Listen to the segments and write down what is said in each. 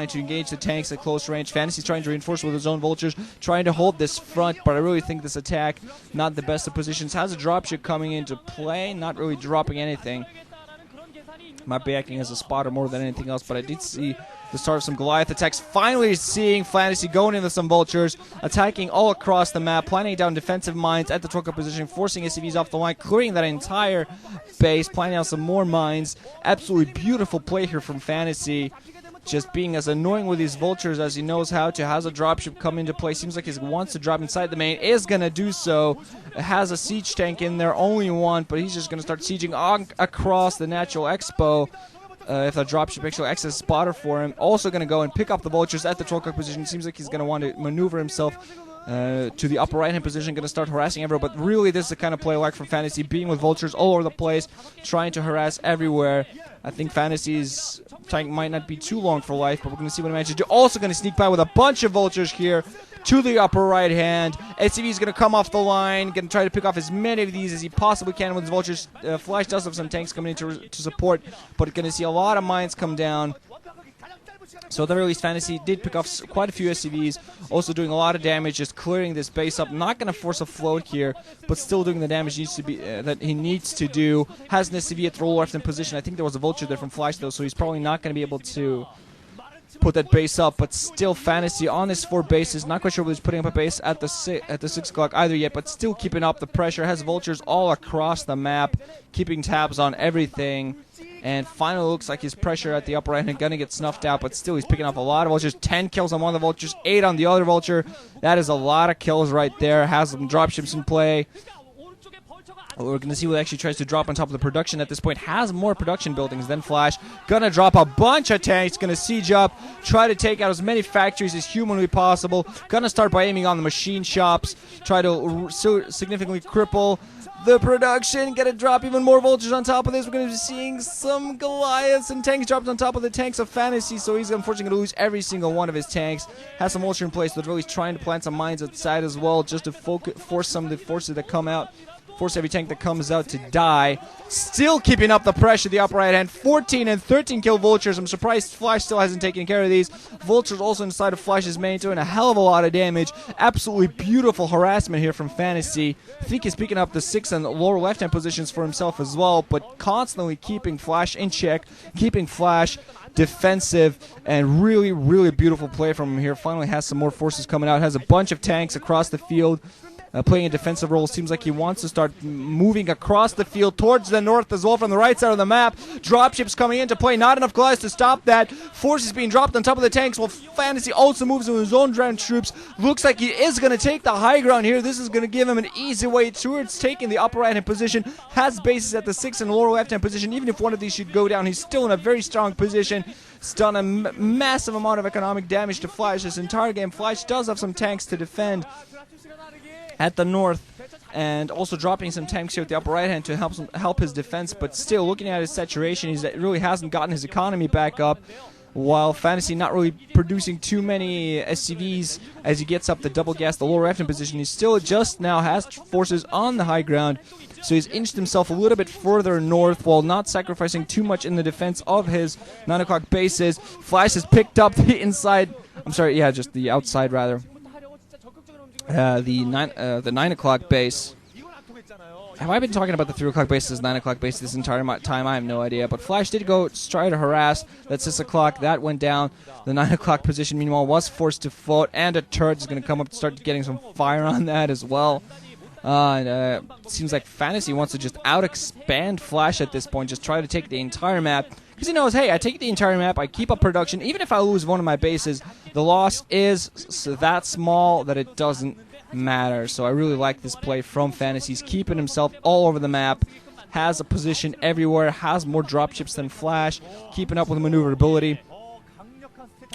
to engage the tanks at close range. Fantasy's trying to reinforce with his own vultures, trying to hold this front, but I really think this attack, not the best of positions. Has a dropship coming into play, not really dropping anything. Might be acting as a spotter more than anything else, but I did see the start of some Goliath attacks. Finally seeing Fantasy going into some vultures, attacking all across the map, planting down defensive mines at the Torque position, forcing SCVs off the line, clearing that entire base, planting out some more mines. Absolutely beautiful play here from Fantasy. Just being as annoying with these vultures as he knows how to. Has a dropship come into play. Seems like he wants to drop inside the main. Is going to do so. Has a siege tank in there. Only one, but he's just going to start sieging across the Natural Expo. If the dropship actually acts as a spotter for him. Also going to go and pick up the vultures at the Torque position. Seems like he's going to want to maneuver himself to the upper right-hand position. Going to start harassing everyone. But really, this is the kind of play I like from Fantasy. Being with vultures all over the place. Trying to harass everywhere. I think Fantasy's tank might not be too long for life, but we're going to see what he manages to do. Also going to sneak by with a bunch of vultures here to the upper right hand. SCV is going to come off the line, going to try to pick off as many of these as he possibly can with his vultures. Flash does have some tanks coming in to support, but going to see a lot of mines come down. So at the very least, Fantasy did pick off quite a few SCVs, also doing a lot of damage, just clearing this base up. Not going to force a float here, but still doing the damage that he needs to do. Has an SCV at the lower left in position. I think there was a vulture there from Flash, though, so he's probably not going to be able to put that base up, but still Fantasy on his 4 bases. Not quite sure whether he's putting up a base at the 6 o'clock either yet, but still keeping up the pressure. Has vultures all across the map, keeping tabs on everything. And finally looks like his pressure at the upper right hand going to get snuffed out, but still he's picking up a lot of vultures. 10 kills on one of the vultures, 8 on the other vulture. That is a lot of kills right there. Has some dropships in play. We're going to see what actually tries to drop on top of the production at this point. Has more production buildings than Flash. Going to drop a bunch of tanks. Going to siege up. Try to take out as many factories as humanly possible. Going to start by aiming on the machine shops. Try to significantly cripple the production. Going to drop even more vultures on top of this. We're going to be seeing some Goliaths and tanks dropped on top of the tanks of Fantasy. So he's unfortunately going to lose every single one of his tanks. Has some vulture in place. But really trying to plant some mines outside as well. Just to force some of the forces that come out. Force every tank that comes out to die. Still keeping up the pressure, the upper right hand. 14 and 13 kill vultures. I'm surprised Flash still hasn't taken care of these. Vultures also inside of Flash's main doing a hell of a lot of damage. Absolutely beautiful harassment here from Fantasy. I think he's picking up the 6 and lower left hand positions for himself as well, but constantly keeping Flash in check, keeping Flash defensive, and really, really beautiful play from him here. Finally has some more forces coming out. Has a bunch of tanks across the field. Playing a defensive role. Seems like he wants to start moving across the field towards the north as well from the right side of the map. Dropships coming into play. Not enough Goliaths to stop that. Forces being dropped on top of the tanks while Fantasy also moves with his own ground troops. Looks like he is going to take the high ground here. This is going to give him an easy way towards taking the upper right hand position. Has bases at the 6 and lower left hand position. Even if one of these should go down, he's still in a very strong position. It's done a massive amount of economic damage to Flash this entire game. Flash does have some tanks to defend at the north, and also dropping some tanks here at the upper right hand to help his defense, but still looking at his saturation, he really hasn't gotten his economy back up, while Fantasy not really producing too many SCVs as he gets up the double gas, the lower left hand position. He still just now has forces on the high ground, so he's inched himself a little bit further north while not sacrificing too much in the defense of his 9 o'clock bases. Flash has picked up the inside, just the outside rather. The 9 o'clock base. Have I been talking about the 3 o'clock base as 9 o'clock base this entire time? I have no idea. But Flash did go try to harass that 6 o'clock. That went down. The 9 o'clock position, meanwhile, was forced to float. And a turret is going to come up to start getting some fire on that as well. It seems like Fantasy wants to just out-expand Flash at this point. Just try to take the entire map. Because he knows, hey, I take the entire map, I keep up production. Even if I lose one of my bases, the loss is that small that it doesn't matter. So I really like this play from Fantasy. He's keeping himself all over the map. Has a position everywhere. Has more dropships than Flash. Keeping up with maneuverability.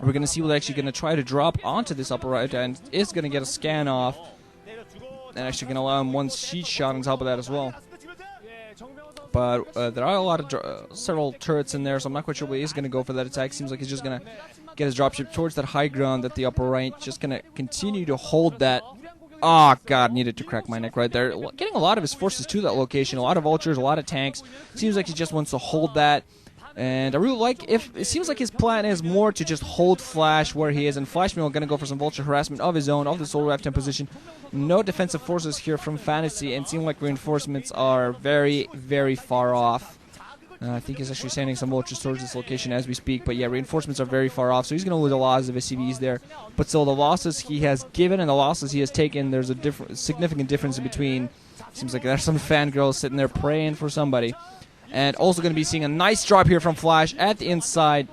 We're going to see what's actually going to try to drop onto this upper right and is going to get a scan off. And actually going to allow him one siege shot on top of that as well. But there are a lot of several turrets in there, so I'm not quite sure where he's going to go for that attack. Seems like he's just going to get his dropship towards that high ground at the upper right. Just going to continue to hold that. Oh, God, needed to crack my neck right there. Getting a lot of his forces to that location. A lot of vultures, a lot of tanks. Seems like he just wants to hold that. And I really like, if it seems like his plan is more to just hold Flash where he is, and Flash Meal going to go for some vulture harassment of his own, of the Solar Left-hand position. No defensive forces here from Fantasy, and seem like reinforcements are very, very far off. I think he's actually sending some vultures towards this location as we speak, but yeah, reinforcements are very far off, so he's going to lose a lot of SCVs there. But still, the losses he has given and the losses he has taken, there's a significant difference in between. Seems like there's some fangirls sitting there praying for somebody. And also going to be seeing a nice drop here from Flash at the inside.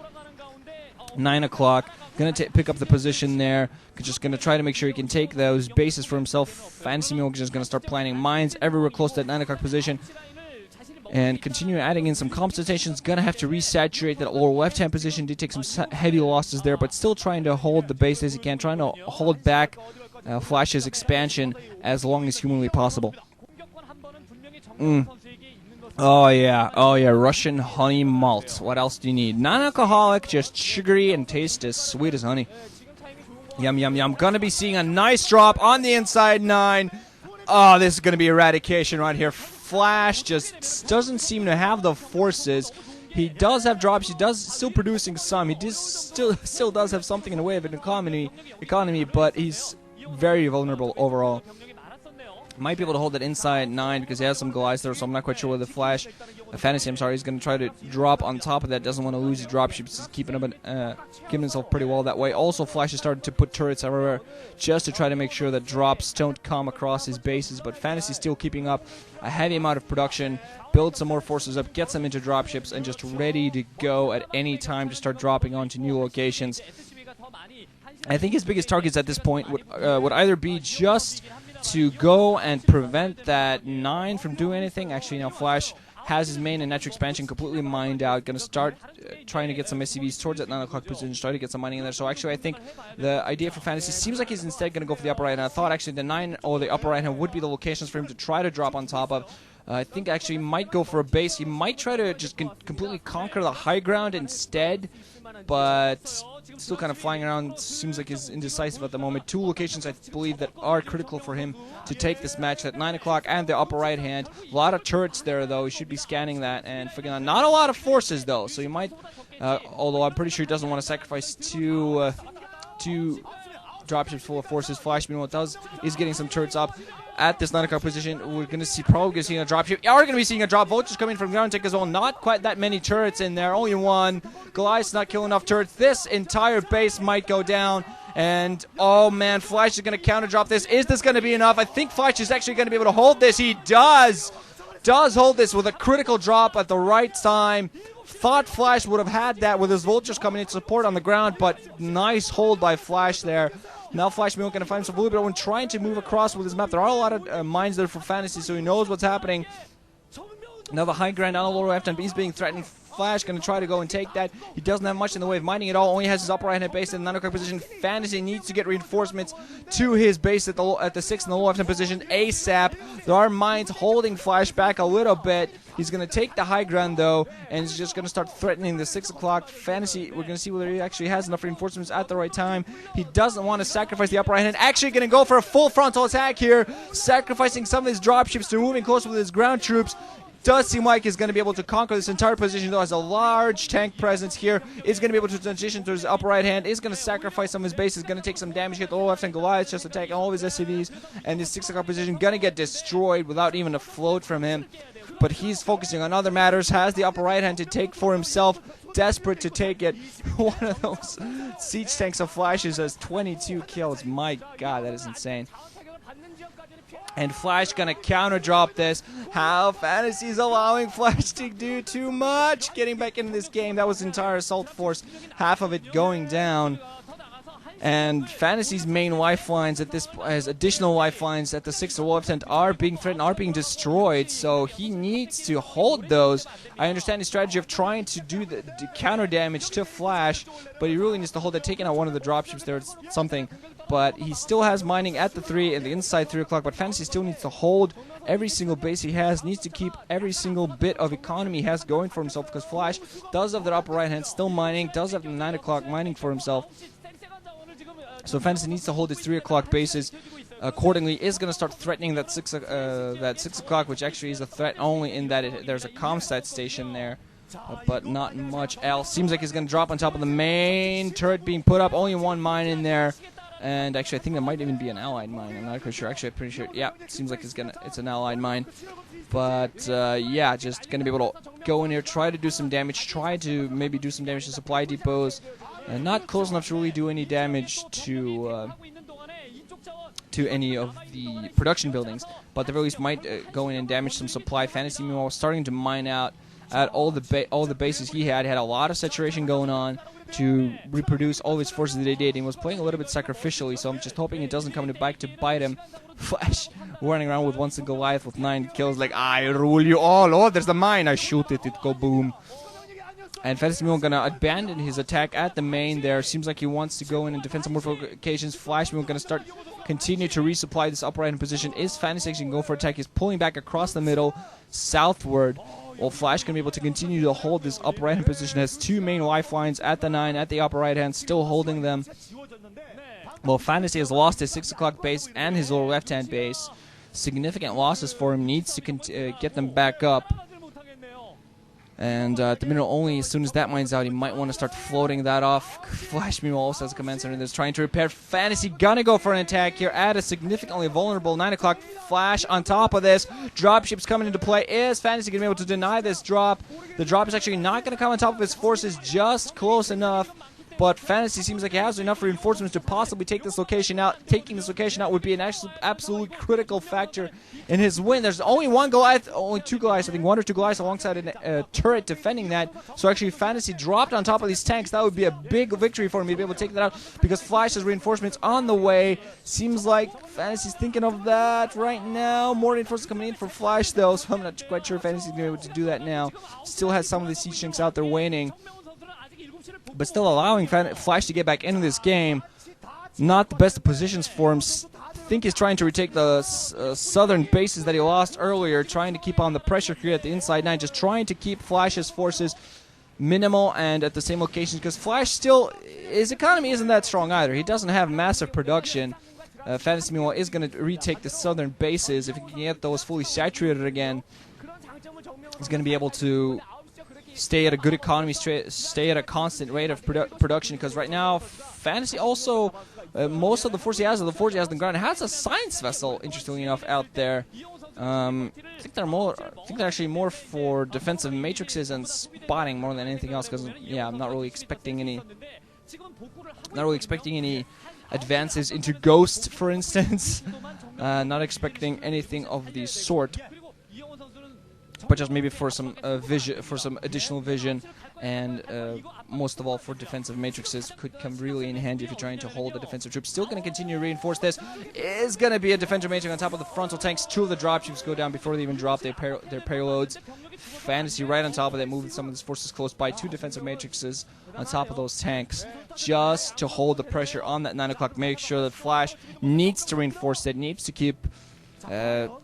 9 o'clock. Going to pick up the position there. Just going to try to make sure he can take those bases for himself. Fantasy Milk is just going to start planting mines everywhere close to that 9 o'clock position. And continue adding in some comp stations. Going to have to resaturate that lower left-hand position. Did take some heavy losses there, but still trying to hold the base as he can. Trying to hold back Flash's expansion as long as humanly possible. Oh yeah, Russian honey malt. What else do you need? Non-alcoholic, just sugary and taste as sweet as honey. Yum, yum, yum. Gonna be seeing a nice drop on the inside 9. Oh, this is gonna be eradication right here. Flash just doesn't seem to have the forces. He does have drops. He does still producing some. He still does have something in the way of an economy, but he's very vulnerable overall. Might be able to hold that inside 9 because he has some Goliaths there, so I'm not quite sure whether Flash, Fantasy, he's going to try to drop on top of that. Doesn't want to lose his dropships. He's keeping himself pretty well that way. Also, Flash has started to put turrets everywhere just to try to make sure that drops don't come across his bases, but Fantasy still keeping up a heavy amount of production, build some more forces up, get some into dropships, and just ready to go at any time to start dropping onto new locations. I think his biggest targets at this point would either be just to go and prevent that 9 from doing anything. Actually, now Flash has his main and natural expansion completely mined out. Going to start trying to get some SCVs towards that 9 o'clock position, try to get some mining in there. So actually, I think the idea for Fantasy seems like he's instead going to go for the upper right hand. I thought actually the 9 or the upper right hand would be the locations for him to try to drop on top of. I think actually he might go for a base. He might try to just completely conquer the high ground instead, but still kind of flying around. Seems like he's indecisive at the moment. 2 locations I believe that are critical for him to take this match, that 9 o'clock and the upper right hand. A lot of turrets there though. He should be scanning that and figuring out. Not a lot of forces though, so he might, although I'm pretty sure he doesn't want to sacrifice two dropships full of forces. Flash, meanwhile, is getting some turrets up at this 9 o'clock position. We're going to see, probably going to see a dropship. Yeah, we're going to be seeing a drop. Vultures coming from ground take as well. Not quite that many turrets in there. Only 1. Goliath's not killing enough turrets. This entire base might go down. And, oh man, Flash is going to counter drop this. Is this going to be enough? I think Flash is actually going to be able to hold this. He does hold this with a critical drop at the right time. Thought Flash would have had that with his vultures coming in support on the ground, but nice hold by Flash there. Now Flash Milk going to find himself a little bit when trying to move across with his map. There are a lot of mines there for Fantasy, so he knows what's happening. Now the high ground on the lower left hand, he's being threatened. Flash going to try to go and take that. He doesn't have much in the way of mining at all. Only has his upper right hand base in the 9 o'clock position. Fantasy needs to get reinforcements to his base at the 6 in the lower left hand position ASAP. There are mines holding Flash back a little bit. He's going to take the high ground though, and he's just going to start threatening the 6 o'clock. Fantasy, we're going to see whether he actually has enough reinforcements at the right time. He doesn't want to sacrifice the upper right hand. Actually going to go for a full frontal attack here, sacrificing some of his dropships to moving closer with his ground troops. Does seem like he's going to be able to conquer this entire position, though. Has a large tank presence here. Is going to be able to transition to his upper right hand. Is going to sacrifice some of his base. Is going to take some damage here. The lower left hand Goliath just attacking all of his SCVs. And his 6 o'clock position going to get destroyed without even a float from him. But he's focusing on other matters. Has the upper right hand to take for himself. Desperate to take it. One of those siege tanks of Flashes has 22 kills. My God, that is insane. And Flash gonna counter drop this. How Fantasy's allowing Flash to do too much. Getting back into this game. That was entire assault force. Half of it going down. And Fantasy's main lifelines at this, as additional lifelines at the 6th or left end are being threatened, are being destroyed. So he needs to hold those. I understand his strategy of trying to do the counter damage to Flash, but he really needs to hold it. Taking out one of the dropships there, it's something. But he still has mining at the 3 and the inside 3 o'clock. But Fantasy still needs to hold every single base he has. Needs to keep every single bit of economy he has going for himself. Because Flash does have the upper right hand still mining. Does have the 9 o'clock mining for himself. So Fantasy needs to hold his 3 o'clock bases accordingly. Is going to start threatening that 6 o'clock, which actually is a threat only in that there's a comstat station there. but not much else. Seems like he's going to drop on top of the main turret being put up. Only one mine in there. And actually, I think that might even be an allied mine. I'm not quite sure. Actually, I'm pretty sure. Yeah, seems like it's an allied mine. But yeah, just going to be able to go in here, try to do some damage, try to maybe do some damage to supply depots. Not close enough to really do any damage to any of the production buildings, but at the very least might go in and damage some supply. Fantasy, meanwhile, starting to mine out at all the bases he had. He had a lot of saturation going on to reproduce all his forces that he did. He was playing a little bit sacrificially, so I'm just hoping it doesn't come back to bite him. Flash running around with one single Goliath with 9 kills, like, I rule you all. Oh, there's the mine. I shoot it. It go boom. And Fantasy Mule gonna abandon his attack at the main there. Seems like he wants to go in and defend some more fortifications. Flash Mule gonna continue to resupply this upper right position. Is Fantasy actually gonna go for attack? He's pulling back across the middle, southward. While Flash gonna be able to continue to hold this upper right hand position. Has 2 main lifelines at the 9, at the upper right hand, still holding them. Well, Fantasy has lost his 6 o'clock base and his lower left hand base. Significant losses for him. Needs to get them back up. And at the minute, only as soon as that mine's out, he might want to start floating that off. Flash Mew also has a command center that's trying to repair. Fantasy gonna go for an attack here at a significantly vulnerable 9 o'clock. Flash on top of this. Dropships coming into play. Is Fantasy going to be able to deny this drop? The drop is actually not going to come on top of his forces, just close enough. But Fantasy seems like he has enough reinforcements to possibly take this location out. Taking this location out would be an absolutely critical factor in his win. There's only one Goliath, only 2 Goliaths, I think 1 or 2 Goliaths alongside a turret defending that. So actually Fantasy dropped on top of these tanks. That would be a big victory for him to be able to take that out because Flash has reinforcements on the way. Seems like Fantasy's thinking of that right now. More reinforcements coming in for Flash though, so I'm not quite sure if Fantasy's going to be able to do that now. Still has some of the siege tanks out there waning, but still allowing Flash to get back into this game. Not the best of positions for him. I think he's trying to retake the southern bases that he lost earlier, trying to keep on the pressure here at the inside 9, just trying to keep Flash's forces minimal and at the same locations, because Flash still, his economy isn't that strong either. He doesn't have massive production. Fantasy meanwhile is going to retake the southern bases. If he can get those fully saturated again, he's going to be able to stay at a good economy, stay at a constant rate of production, because right now Fantasy also, most of the force he has, on the ground, has a science vessel, interestingly enough, out there. I think they're actually more for defensive matrices and spotting more than anything else, because yeah, I'm not really expecting any advances into Ghost, for instance. Not expecting anything of the sort, but just maybe for some additional vision, and most of all for defensive matrices could come really in handy if you're trying to hold the defensive troops. Still going to continue to reinforce this. Is going to be a defensive matrix on top of the frontal tanks. 2 of the dropships go down before they even drop their payloads. Fantasy right on top of that, moving some of his forces close by. 2 defensive matrices on top of those tanks, just to hold the pressure on that 9 o'clock. Make sure that Flash needs to reinforce it, needs to keep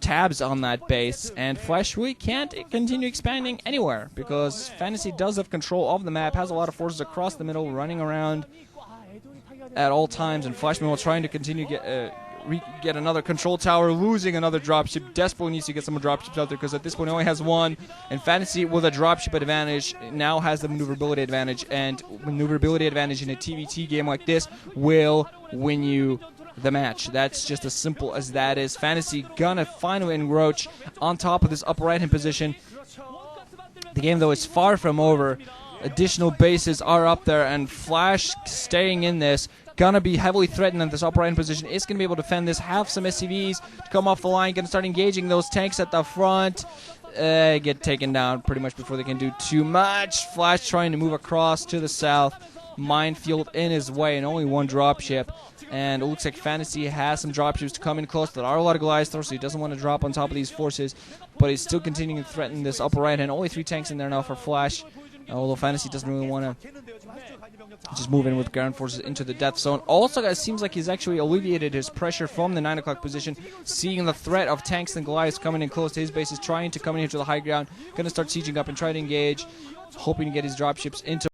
tabs on that base, and Flash really can't continue expanding anywhere because Fantasy does have control of the map, has a lot of forces across the middle running around at all times, and Flash meanwhile trying to continue get another control tower, losing another dropship. Desperately needs to get some more dropships out there because at this point he only has 1, and Fantasy with a dropship advantage now has the maneuverability advantage, and maneuverability advantage in a TVT game like this will win you the match. That's just as simple as that is. Fantasy gonna finally encroach on top of this upper right hand position. The game though is far from over. Additional bases are up there, and Flash staying in this, gonna be heavily threatened in this upper right hand position. Is gonna be able to defend this, have some SCVs to come off the line, gonna start engaging those tanks at the front. Get taken down pretty much before they can do too much. Flash trying to move across to the south. Minefield in his way, and only 1 dropship. And it looks like Fantasy has some dropships to come in close. There are a lot of Goliaths there, so he doesn't want to drop on top of these forces. But he's still continuing to threaten this upper right hand. Only 3 tanks in there now for Flash. Although Fantasy doesn't really want to just move in with ground forces into the death zone. Also, it seems like he's actually alleviated his pressure from the 9 o'clock position, seeing the threat of tanks and Goliaths coming in close to his base. Is trying to come in here to the high ground. Going to start sieging up and try to engage, hoping to get his dropships into